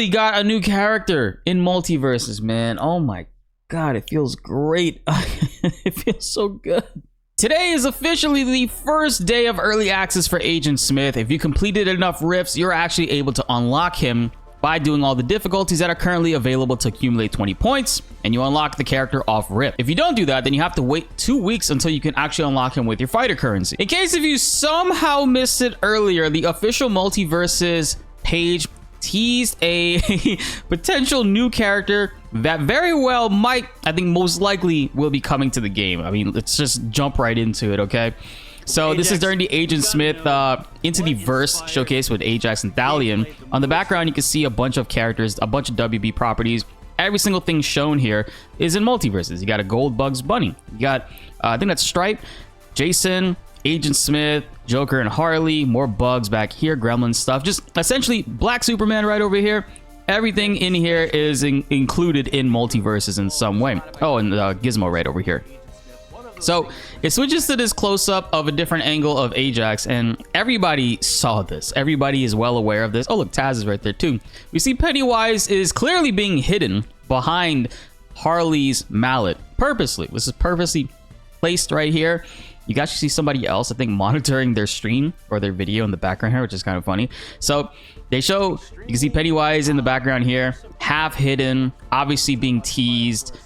finally got a new character in MultiVersus, man. Oh my god, it feels great. It feels so good. Today is officially the first day of early access for Agent Smith. If you completed enough rifts, you're actually able to unlock him by doing all the difficulties that are currently available to accumulate 20 points, and you unlock the character off rip. If you don't do that, then you have to wait 2 weeks until you can actually unlock him with your fighter currency. In case if you somehow missed it earlier, the official MultiVersus page teased a potential new character that very well might, I think most likely, will be coming to the game. I mean, let's just jump right into it, okay? So this is during the Agent Smith Into the Verse showcase with Ajax and Thalion. On the background, you can see a bunch of characters, a bunch of WB properties. Every single thing shown here is in MultiVersus. You got a gold Bugs Bunny. You got, I think that's Stripe, Jason, Agent Smith, Joker and Harley, more bugs back here, gremlin stuff. Just essentially Black Superman right over here. Everything in here is included in MultiVersus in some way. Oh, and Gizmo right over here. So it switches to this close-up of a different angle of Ajax, and everybody saw this. Everybody is well aware of this. Oh, look, Taz is right there too. We see Pennywise is clearly being hidden behind Harley's mallet purposely. This is purposely placed right here. You can actually see somebody else, I think, monitoring their stream or their video in the background here, which is kind of funny. So they show, you can see Pennywise in the background here, half hidden, obviously being teased,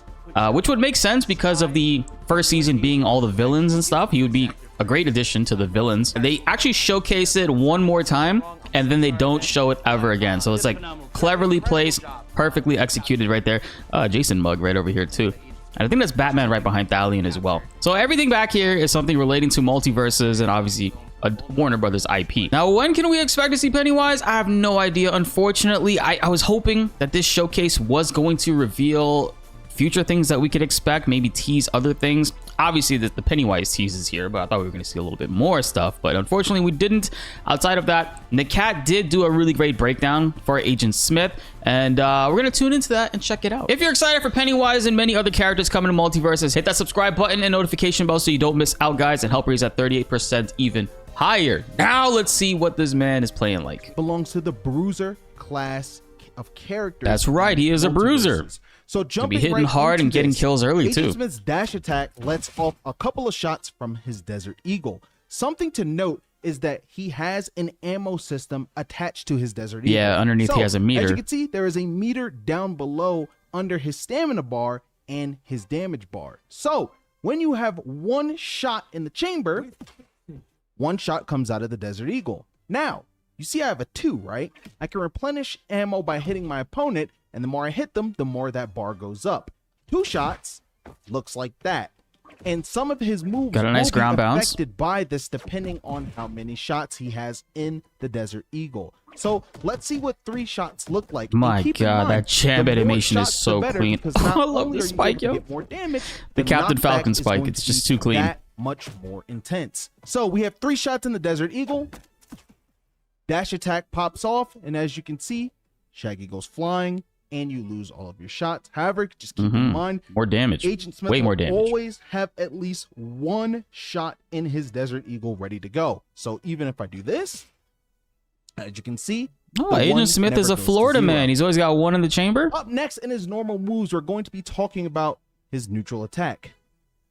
which would make sense because of the first season being all the villains and stuff. He would be a great addition to the villains. They actually showcase it one more time, and then they don't show it ever again. So it's like cleverly placed, perfectly executed right there. Jason mug right over here too. And I think that's Batman right behind Thalion as well. So everything back here is something relating to MultiVersus and obviously a Warner Brothers IP. Now, when can we expect to see Pennywise? I have no idea. Unfortunately, I was hoping that this showcase was going to reveal future things that we could expect, maybe tease other things. Obviously, the Pennywise tease is here, but I thought we were going to see a little bit more stuff. But unfortunately, we didn't. Outside of that, Nakat did do a really great breakdown for Agent Smith, and we're going to tune into that and check it out. If you're excited for Pennywise and many other characters coming to MultiVersus, hit that subscribe button and notification bell so you don't miss out, guys, and help raise that 38% even higher. Now, let's see what this man is playing like. Belongs to the Bruiser class of characters. That's right, he is a bruiser. So jumping be hitting hard and getting kills early too. Agent Smith's dash attack lets off a couple of shots from his Desert Eagle. Something to note is that he has an ammo system attached to his Desert Eagle. Yeah, underneath he has a meter. As you can see, there is a meter down below under his stamina bar and his damage bar. So when you have one shot in the chamber, one shot comes out of the Desert Eagle. Now, you see I have a 2, right? I can replenish ammo by hitting my opponent, and the more I hit them, the more that bar goes up. 2 shots looks like that. And some of his moves got a nice ground bounce affected by this depending on how many shots he has in the Desert Eagle. So let's see what 3 shots look like. My god, that champ animation is so clean. I love the spike, yo. The Captain Falcon spike, it's just too clean. That much more intense. So we have 3 shots in the Desert Eagle. Dash attack pops off, and as you can see, Shaggy goes flying, and you lose all of your shots. However, just keep in mind, more damage. Agent Smith way more damage. Always have at least 1 shot in his Desert Eagle ready to go. So even if I do this, as you can see, Agent Smith is a Florida man. He's always got 1 in the chamber. Up next in his normal moves, we're going to be talking about his neutral attack.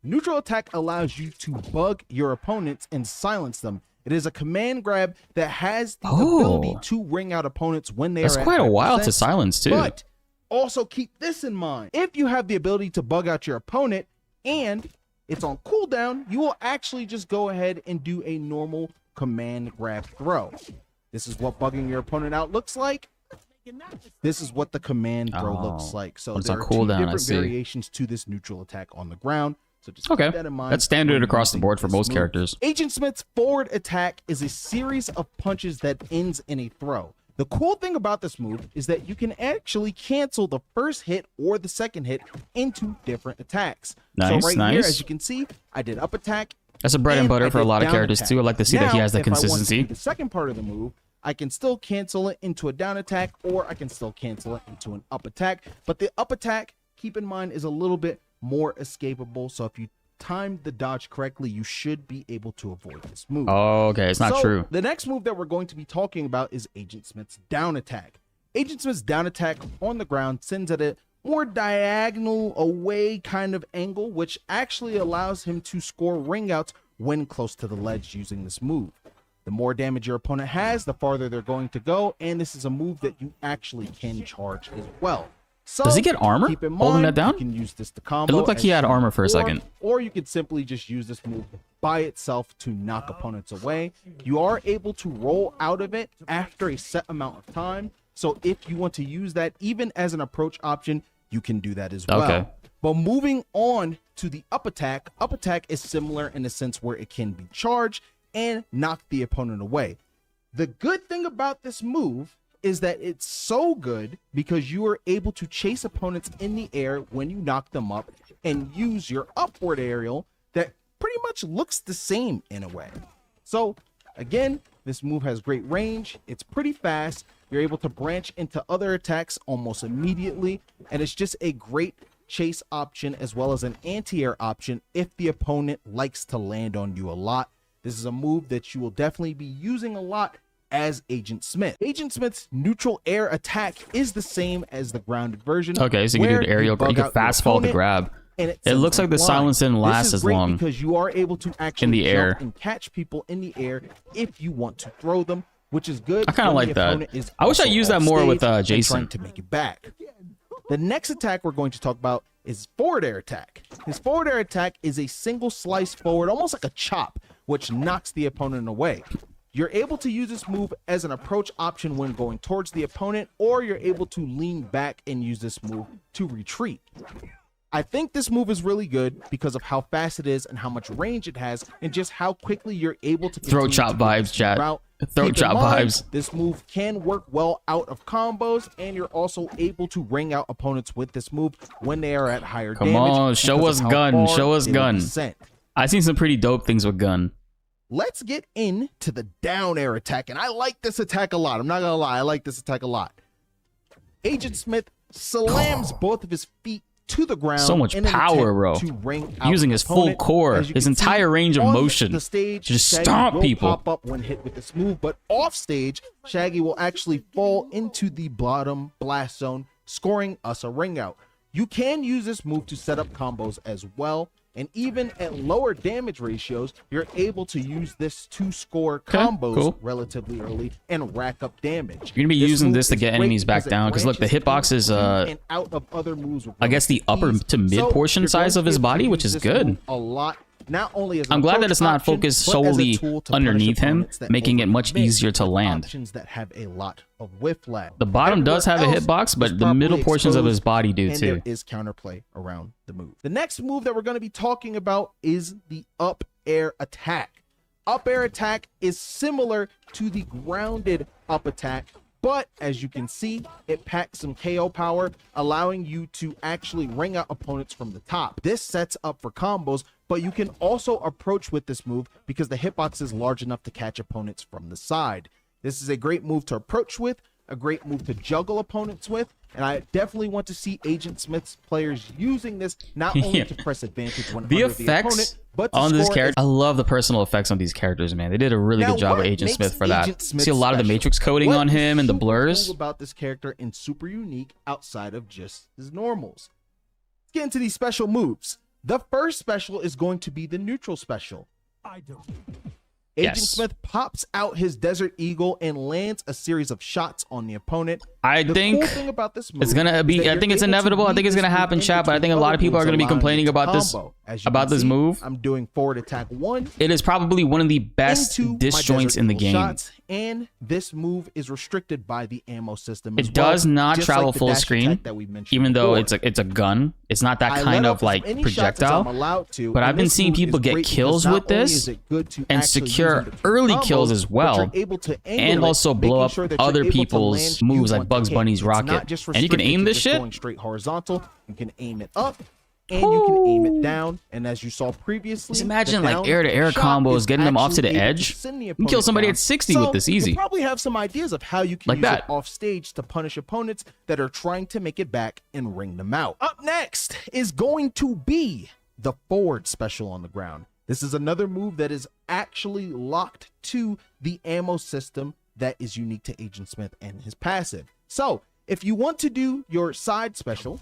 Neutral attack allows you to bug your opponents and silence them. It is a command grab that has the ability to ring out opponents when they are at 5%. That's quite a while to silence too. But also keep this in mind. If you have the ability to bug out your opponent and it's on cooldown, you will actually just go ahead and do a normal command grab throw. This is what bugging your opponent out looks like. This is what the command throw looks like. So there are 2 different variations to this neutral attack on the ground. So just keep that in mind. That's standard across the board for most characters. Agent Smith's forward attack is a series of punches that ends in a throw. The cool thing about this move is that you can actually cancel the first hit or the second hit into different attacks. Nice, so right here, as you can see, I did up attack. That's a bread and butter for a lot of characters too. I like to see that he has that consistency. If I want to do the second part of the move, I can still cancel it into a down attack, or I can still cancel it into an up attack. But the up attack, keep in mind, is a little bit more escapable. So if you time the dodge correctly, you should be able to avoid this move. Oh, okay. It's not true. The next move that we're going to be talking about is Agent Smith's down attack. Agent Smith's down attack on the ground sends at a more diagonal away kind of angle, which actually allows him to score ring outs when close to the ledge using this move. The more damage your opponent has, the farther they're going to go, and this is a move that you actually can charge as well. So, does he get armor keep in holding mind, that down? You can use this to combo. It looked like he had armor for a second. Or you could simply just use this move by itself to knock opponents away. You are able to roll out of it after a set amount of time. So if you want to use that even as an approach option, you can do that as well. Okay. But moving on to the up attack is similar in the sense where it can be charged and knock the opponent away. The good thing about this move is that it's so good because you are able to chase opponents in the air when you knock them up and use your upward aerial that pretty much looks the same in a way. So again, this move has great range. It's pretty fast. You're able to branch into other attacks almost immediately, and it's just a great chase option as well as an anti-air option if the opponent likes to land on you a lot. This is a move that you will definitely be using a lot as Agent Smith. Agent Smith's neutral air attack is the same as the grounded version. Okay, so you can do aerial, you can fast fall to grab. And it looks like the silence didn't last as long because you are able to actually in the air and catch people in the air if you want to throw them, which is good. I kind of like that. I wish I used that more with Jason. Trying to make it back. The next attack we're going to talk about is forward air attack. His forward air attack is a single slice forward, almost like a chop, which knocks the opponent away. You're able to use this move as an approach option when going towards the opponent, or you're able to lean back and use this move to retreat. I think this move is really good because of how fast it is and how much range it has, and just how quickly you're able to throat chop vibes, chat. Throat chop vibes. This move can work well out of combos, and you're also able to ring out opponents with this move when they are at higher damage. Come on, show us gun. Show us gun. I've seen some pretty dope things with gun. Let's get into the down air attack, and I like this attack a lot. I'm not gonna lie, I like this attack a lot. Agent Smith slams both of his feet to the ground. So much power, bro. Using his full core, his entire range of motion to just stomp people. Pop up when hit with this move, but off stage, Shaggy will actually fall into the bottom blast zone, scoring us a ring out. You can use this move to set up combos as well. And even at lower damage ratios, you're able to use this to score combos relatively early and rack up damage. You're gonna be using this to get enemies back down because look, the hitbox is and out of other moves. I guess the upper to mid portion size of his body, which is good. A lot. Not only as I'm glad that it's not focused solely underneath him, making it much easier to land. That have a lot of whiff lag. The bottom does have a hitbox, but the middle portions of his body do too. There is counterplay around the move. The next move that we're going to be talking about is the up air attack. Up air attack is similar to the grounded up attack, but as you can see, it packs some KO power, allowing you to actually ring out opponents from the top. This sets up for combos, but you can also approach with this move because the hitbox is large enough to catch opponents from the side. This is a great move to approach with, a great move to juggle opponents with, and I definitely want to see Agent Smith's players using this not only to press advantage when the under the opponent, but to on this score character. I love the personal effects on these characters, man. They did a really good job with Agent Smith for that. See a lot of the matrix coding on him and the blurs. Cool about this character and super unique outside of just his normals. Let's get into these special moves. The first special is going to be the neutral special. Agent Smith pops out his Desert Eagle and lands a series of shots on the opponent. I think it's gonna be. I think it's inevitable. I think it's gonna happen, chat. But I think a lot of people are gonna be complaining about this move. I'm doing forward attack 1. It is probably one of the best disjoints in the game. And this move is restricted by the ammo system. It does not travel full screen, even though it's a gun. It's not that kind of like projectile. But I've been seeing people get kills with this and secure early kills as well, and also blow up other people's moves like Bugs Bunny's rocket. And you can aim this shit. Going straight horizontal, you can aim it up. And you can aim it down, and as you saw previously, just imagine like air-to-air combos, getting them off to the edge. You can kill somebody at 60 with this easy. You probably have some ideas of how you can use it off stage to punish opponents that are trying to make it back and ring them out. Up next is going to be the forward special on the ground. This is another move that is actually locked to the ammo system that is unique to Agent Smith and his passive. So if you want to do your side special,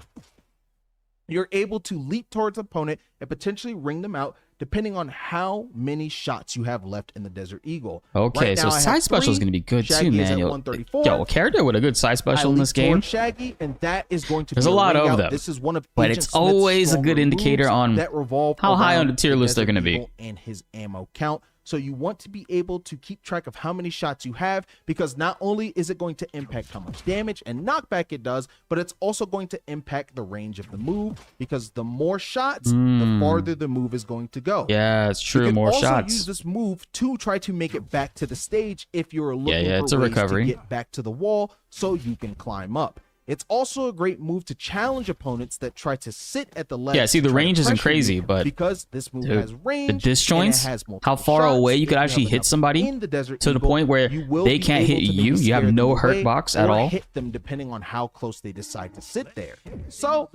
you're able to leap towards the opponent and potentially ring them out depending on how many shots you have left in the Desert Eagle. Okay, right so now, side special is going to be good Shaggy too, is man. at Yo, 134. a character with a good side special in this game. Shaggy, and that is going to There's be a lot ring of out. them, This is one of but Agent it's Smith's always a good stronger indicator moves on that revolve how high on the around tier list they're Desert going to be. Eagle and his ammo count. So you want to be able to keep track of how many shots you have, because not only is it going to impact how much damage and knockback it does, but it's also going to impact the range of the move, because the more shots, the farther the move is going to go. Yeah, it's true. You can More also shots. use this move to try to make it back to the stage if you're looking it's for a ways recovery. to get back to the wall so you can climb up. It's also a great move to challenge opponents that try to sit at the ledge. Yeah, see, the range isn't crazy, but because this move dude, has range, the disjoints, and it has how far shots, away you if could actually have hit enough somebody in the Desert to the Eagle, point where you will they be can't hit able to you. maybe You have scare no them hurt away box at or all. hit them depending on how close they decide to sit there. So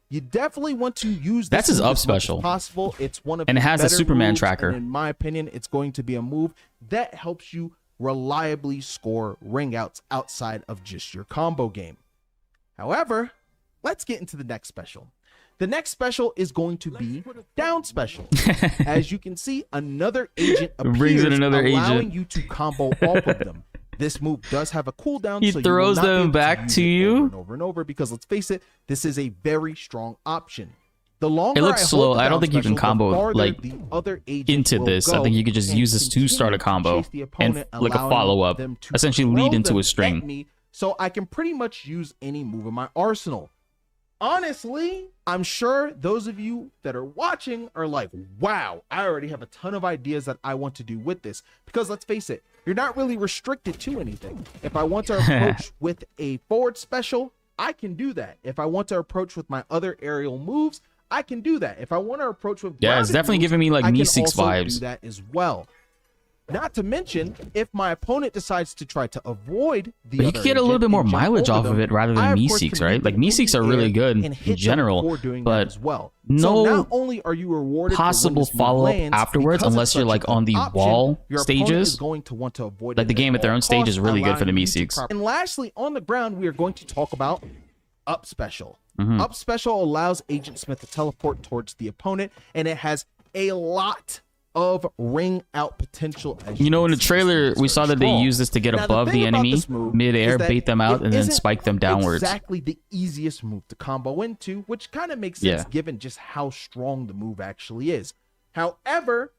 you definitely want to use this That's his move up as much as special. possible. It's one of And it his has a better Superman moves, tracker. and in my opinion, it's going to be a move that helps you reliably score ring outs outside of just your combo game. However, let's get into the next special. The next special is going to be down special. As you can see, another agent appears, allowing you to combo off of them. This move does have a cooldown. He so throws you will not them be able back use to it you? over and over and over, because let's face it, this is a very strong option. The longer It looks I slow. hold the I don't down think you can special, the combo, farther like, the other agent into will this. I go think you could just and use this to start a continue combo chase the and opponent, like a allowing follow-up, them to essentially throw lead into them a at string. me, so I can pretty much use any move in my arsenal. Honestly, I'm sure those of you that are watching are like, wow, I already have a ton of ideas that I want to do with this. Because let's face it, you're not really restricted to anything. If I want to approach with a forward special, I can do that. If I want to approach with my other aerial moves, I can do that. If I want to approach with Yeah, it's grounded definitely moves, giving me like I can Meeseeks also vibes. do that as well. Not to mention, if my opponent decides to try to avoid the But you other can get a little agent bit more and jump mileage over off of them, it rather I, than of course, Meeseeks, can right? hit Like them in Meeseeks the are really air good and in hit them general, for doing that but as well. no So not only are you rewarded for when possible this move follow-up lands, afterwards, because unless it's you're such a like good on the option, wall your opponent stages. is going to want to avoid Like it the game at their all own stage is costs, really good for the allowing you to Meeseeks. And lastly, on the ground, we are going to talk about up special. Mm-hmm. Up special allows Agent Smith to teleport towards the opponent, and it has a lot of ring out potential. As You know, can in the see, trailer, this we is saw that they strong. use this to get Now, above thing the about enemy, this move mid-air, is that bait them out, it and then isn't spike them downwards. Exactly the easiest move to combo into, which kind of makes sense Yeah. given just how strong the move actually is. However,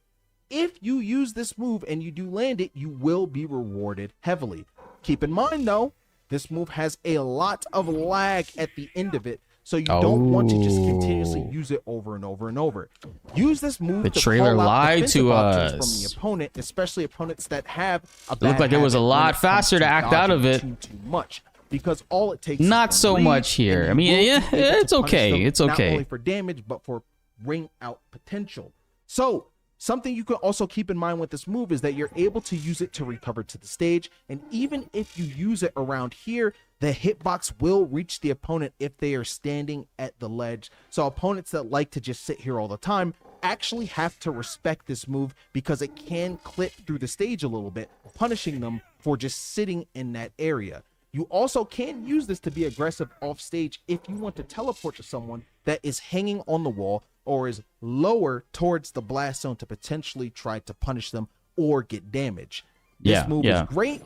if you use this move and you do land it, you will be rewarded heavily. Keep in mind though, this move has a lot of lag at the end of it, so you don't want to just continuously Oh. use it over and over and over. Use this move The to trailer call out lied defensive to options us. from the opponent, especially opponents that have a It looked bad like it was a habit when lot it comes faster to act out of dodging it. too much. Because all it takes Not is so one read, much here. and I mean, you will yeah, be able to it's punish okay. them, It's not okay. only for damage, but for ring out potential. So something you can also keep in mind with this move is that you're able to use it to recover to the stage. And even if you use it around here, the hitbox will reach the opponent if they are standing at the ledge. So opponents that like to just sit here all the time actually have to respect this move, because it can clip through the stage a little bit, punishing them for just sitting in that area. You also can use this to be aggressive off stage if you want to teleport to someone that is hanging on the wall or is lower towards the blast zone to potentially try to punish them or get damage. This move is great,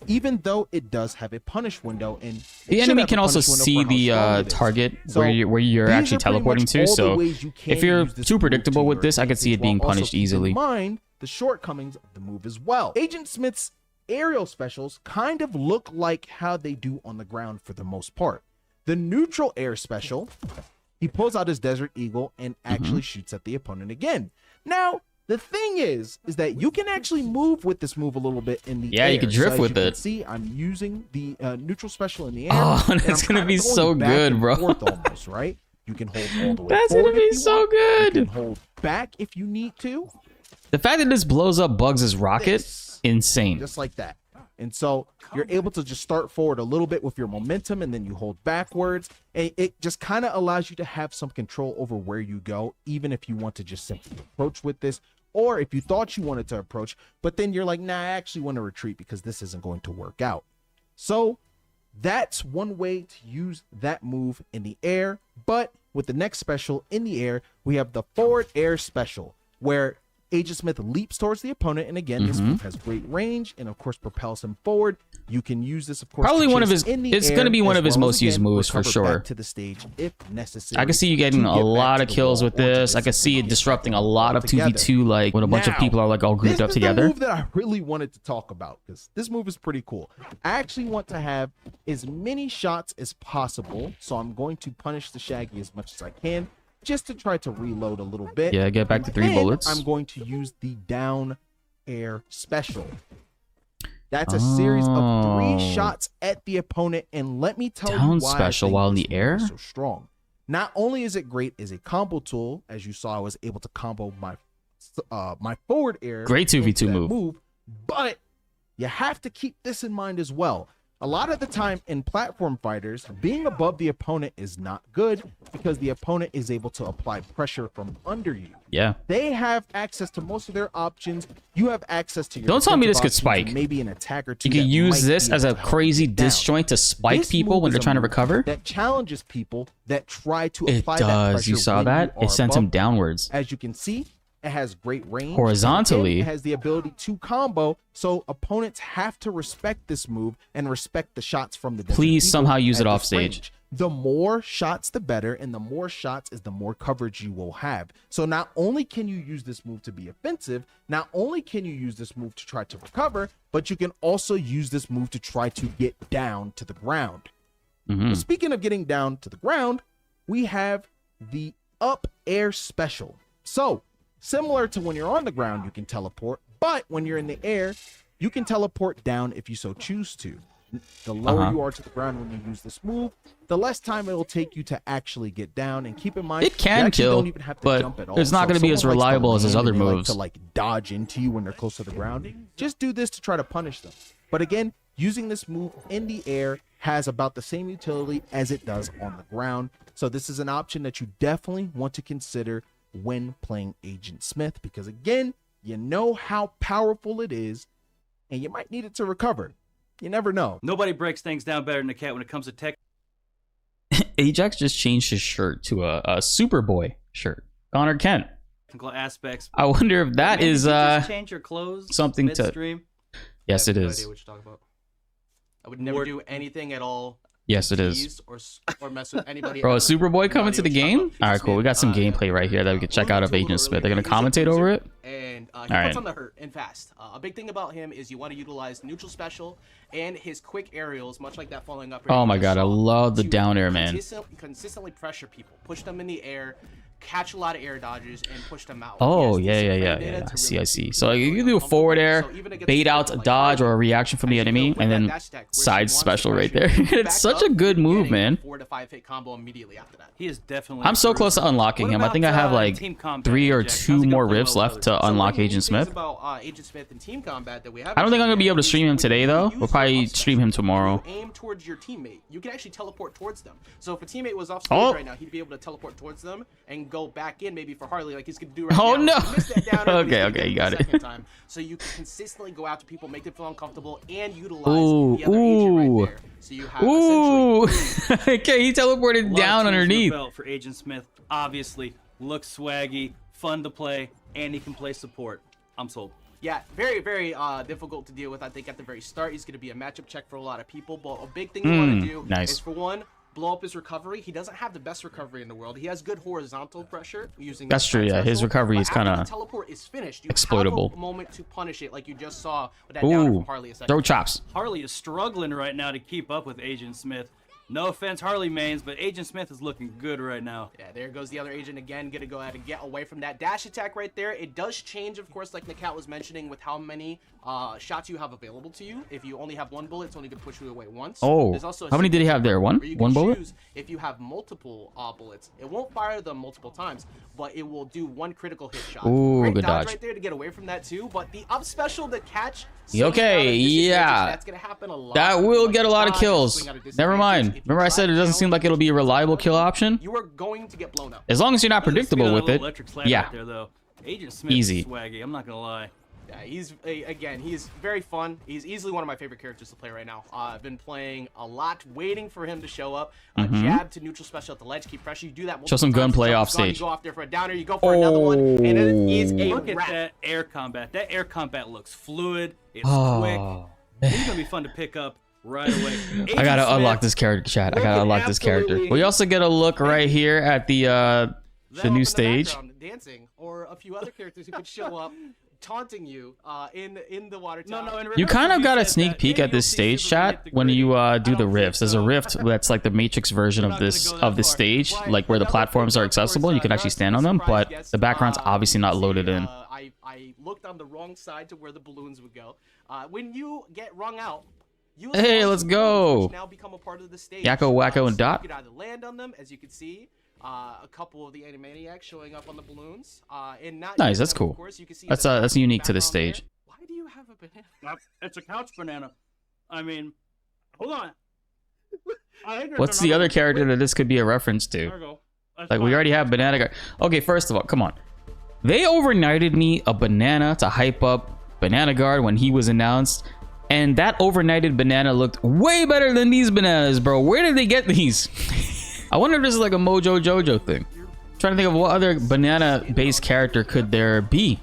even though it does have a punish window, and The enemy can also see the target where you're actually teleporting to. So if you're too predictable with this, I could see it being punished easily. Mind the shortcomings of the move as well. Agent Smith's aerial specials kind of look like how they do on the ground for the most part. The neutral air special, he pulls out his Desert Eagle and actually shoots at the opponent again. Now, the thing is that you can actually move with this move a little bit in the air. Yeah, you can drift as with you can it. See, I'm using the neutral special in the air. Oh, and that's I'm gonna kinda be going so back good, and bro. forth almost, right? You can hold all the way That's forward gonna be if you so want. good. You can hold back if you need to. The fact that this blows up BltzZ's rocket, This. insane. Just like that. And so you're able to just start forward a little bit with your momentum, and then you hold backwards. And it just kind of allows you to have some control over where you go, even if you want to just simply approach with this, or if you thought you wanted to approach, but then you're like, nah, I actually want to retreat because this isn't going to work out. So that's one way to use that move in the air. But with the next special in the air, we have the forward air special, where Agent Smith leaps towards the opponent, and again, this move has great range and of course propels him forward. You can use this, of course, probably to one of chase his. in the It's air, going to be one as of his well most as, used again, moves for recover sure. back to the stage if necessary. I can see you getting a lot of kills with this. I can see it disrupting a lot of 2v2, like when a bunch of people are like all grouped up together. This is the move that I really wanted to talk about, because this move is pretty cool. I actually want to have as many shots as possible, so I'm going to punish the Shaggy as much as I can, just to try to reload a little bit. Yeah, get back to 3 bullets. I'm going to use the down air special. That's a series of 3 shots at the opponent, and let me tell you why special I think while in this the air? move is so strong. Not only is it great as a combo tool, as you saw, I was able to combo my my forward air. Great 2v2 move. But you have to keep this in mind as well. A lot of the time in platform fighters, being above the opponent is not good, because the opponent is able to apply pressure from under you. Yeah. They have access to most of their options. You have access to your. Don't tell me this could defensive options, spike. Maybe an attack or two. You can that use might this be as able a to help crazy you down. disjoint to spike This people move when is they're a trying to move recover. That challenges people that try to It apply that does. pressure. You saw when that? you It are sends him above. downwards. As you can see, it has great range. Horizontally. It has the ability to combo, so opponents have to respect this move and respect the shots from the. Please people somehow use at it off this stage. range. The more shots, the better, and the more shots is the more coverage you will have. So not only can you use this move to be offensive, not only can you use this move to try to recover, but you can also use this move to try to get down to the ground. Speaking of getting down to the ground, we have the up air special. So similar to when you're on the ground, you can teleport, but when you're in the air, you can teleport down if you so choose to. The lower you are to the ground when you use this move, the less time it will take you to actually get down. And keep in mind, It can you actually kill, don't even have to but jump at all. it's not going to be as someone likes to reliable as his land other and they like moves. to like dodge into you when they're close to the ground. Just do this to try to punish them. But again, using this move in the air has about the same utility as it does on the ground. So this is an option that you definitely want to consider when playing Agent Smith, because again, you know how powerful it is, and you might need it to recover. You never know. Nobody breaks things down better than the cat when it comes to tech. Ajax just changed his shirt to a Superboy shirt. Connor Kent. Technical aspects. I wonder if that Maybe is you just change your clothes something to. midstream. Yes, it I have no is. idea what you're talking about. I would never do anything at all. Yes, it is. tease or mess with anybody. Bro, ever. is Superboy No coming to idea the what you're game? talking about. All right, cool. We got some gameplay right here that we could check out of Agent Smith. They're gonna commentate over it. And he All puts right. on the hurt and fast. A big thing about him is you want to utilize neutral special and his quick aerials, much like that following up. Oh my god, I love the down air, man. Consistently pressure people, push them in the air, catch a lot of air dodges, and push them out. Oh, He has yeah. decent frame data I to see, really I see. keep So you you can really do a forward air, uncomfortable. So even against bait people out a like dodge Harden, or a reaction from the as you enemy, know, with and that then dash attack, where she side wants to special right pressure there. you It's back such up, a good you're move, getting a man. 4 to 5 hit combo immediately after that. He is definitely. I'm so close to unlocking What him. I think I about, have like team combat, 3 or Ajax? How's 2 he gonna more play rifts well left with to others? unlock one of the Agent things Smith. about Agent Smith and team combat that we I don't think I'm gonna be able to stream him today though. We'll probably stream him tomorrow. You aim towards your teammate, you can actually teleport towards them. So if a teammate was off stage Oh. right now, he'd be able to teleport towards them and go back in maybe for Harley like he's gonna do right Oh, now. no. He missed that downer, but he's Okay, gonna okay, do it you the got it. second time. So you can consistently go after people, make them feel uncomfortable, and utilize Ooh, the other agent right ooh. there. So you have Ooh, essentially okay, he teleported A lot of down tools in the underneath. belt for Agent Smith. Obviously, looks swaggy, fun to play, and he can play support. I'm sold. yeah, very, very difficult to deal with. I think at the very start, he's going to be a matchup check for a lot of people. But a big thing you want to do nice. is, for one, blow up his recovery. He doesn't have the best recovery in the world. He has good horizontal pressure using. That's true, yeah. His recovery but is after kinda the teleport is finished, you exploitable. have a moment to punish it, like you just saw with that downer Ooh, from Harley a second throw ago. chops. Harley is struggling right now to keep up with Agent Smith. No offense, Harley mains, but Agent Smith is looking good right now. Yeah, there goes the other agent again. Gonna go ahead and get away from that dash attack right there. It does change, of course, like Nakat was mentioning, with how many shots you have available to you. If you only have 1 bullet, it's only gonna push you away once. Oh, There's also a how many did he have there? where One? you One can bullet? choose if you have multiple bullets. It won't fire them multiple times, but it will do 1 critical hit shot. Ooh, Great good dodge dodge. right there to get away from that too. But the up special to catch. Okay, yeah. That's gonna happen a lot. That will Like get a lot of dodge, kills. swing out a Never disadvantage. mind. If you Remember I try said it to doesn't down seem like it'll be a reliable kill you, option? You are going to get blown up. As long as you're not Look at the speed predictable of that with little it. electric slam Yeah. right there, though. Agent Smith Easy. is swaggy. I'm not gonna lie. Yeah, again, he's very fun. He's easily one of my favorite characters to play right now. I've been playing a lot, waiting for him to show up. Jab to neutral special at the ledge, keep pressure. You do that. Show some gunplay off stage. You go off there for a downer. You go for another one, and it is a Look at wrap. that air combat. That air combat looks fluid. It's Oh, quick. He's gonna be fun to pick up right away. I gotta unlock this character, chat. I gotta unlock this character. We also get a look right here at the new stage. Dancing, or a few other characters who could show up taunting you in the water tower. No, You kind of got a sneak peek at this stage, chat, when you do the rifts. There's a rift that's like the Matrix version of this stage, like where the platforms are accessible. You can actually stand on them, but the background's obviously not loaded in. I looked on the wrong side to where the balloons would go. When you get rung out, you Hey, let's go. now become a part of the stage. Yakko, Wacko, and Dot. You could either land on them, as you can see. A couple of the Animaniacs showing up on the balloons. And not Nice, that's cool. of course, you can see That's unique to this background stage. there. Why do you have a banana? It's a couch banana. I mean, hold on. What's the other character that this could be a reference There we to? go. That's Like, we fine. already have Banana Guy. Okay, first of all, come on. They overnighted me a banana to hype up Banana Guard when he was announced. And that overnighted banana looked way better than these bananas, bro. Where did they get these? I wonder if this is like a Mojo Jojo thing. Trying to think of what other banana-based character could there be.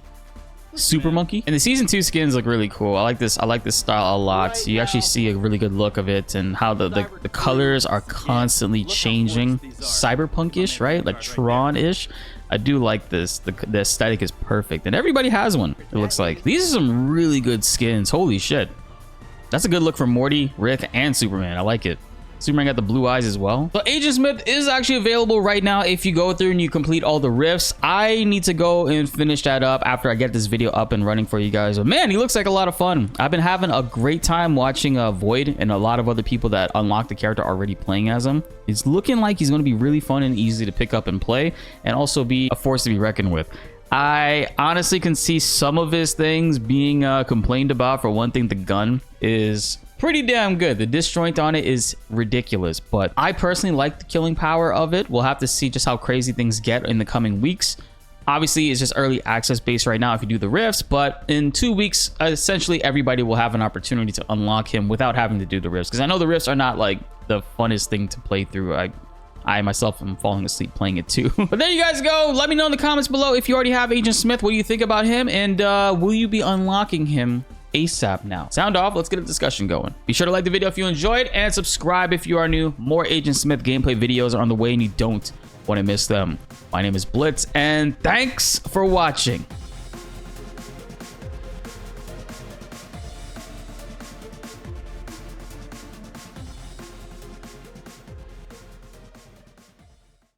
Super Monkey? And the season 2 skins look really cool. I like this style a lot. You actually see a really good look of it, and how the colors are constantly changing. Cyberpunk-ish, right? Like Tron-ish. I do like this. The aesthetic is perfect, and everybody has one, it looks like. These are some really good skins. Holy shit. That's a good look for Morty, Rick, and Superman. I like it. Superman got the blue eyes as well. So Agent Smith is actually available right now if you go through and you complete all the rifts. I need to go and finish that up after I get this video up and running for you guys. But man, he looks like a lot of fun. I've been having a great time watching Void and a lot of other people that unlock the character already playing as him. It's looking like he's going to be really fun and easy to pick up and play, and also be a force to be reckoned with. I honestly can see some of his things being complained about. For one thing, the gun is pretty damn good. The disjoint on it is ridiculous, but I personally like the killing power of it. We'll have to see just how crazy things get in the coming weeks. Obviously, it's just early access based right now if you do the rifts, but in 2 weeks, essentially everybody will have an opportunity to unlock him without having to do the rifts, because I know the rifts are not like the funnest thing to play through. I myself am falling asleep playing it too. But there you guys go. Let me know in the comments below if you already have Agent Smith. What do you think about him? And will you be unlocking him ASAP now? Sound off. Let's get a discussion going. Be sure to like the video if you enjoyed, and subscribe if you are new. More Agent Smith gameplay videos are on the way, and you don't want to miss them. My name is BltzZ, and thanks for watching.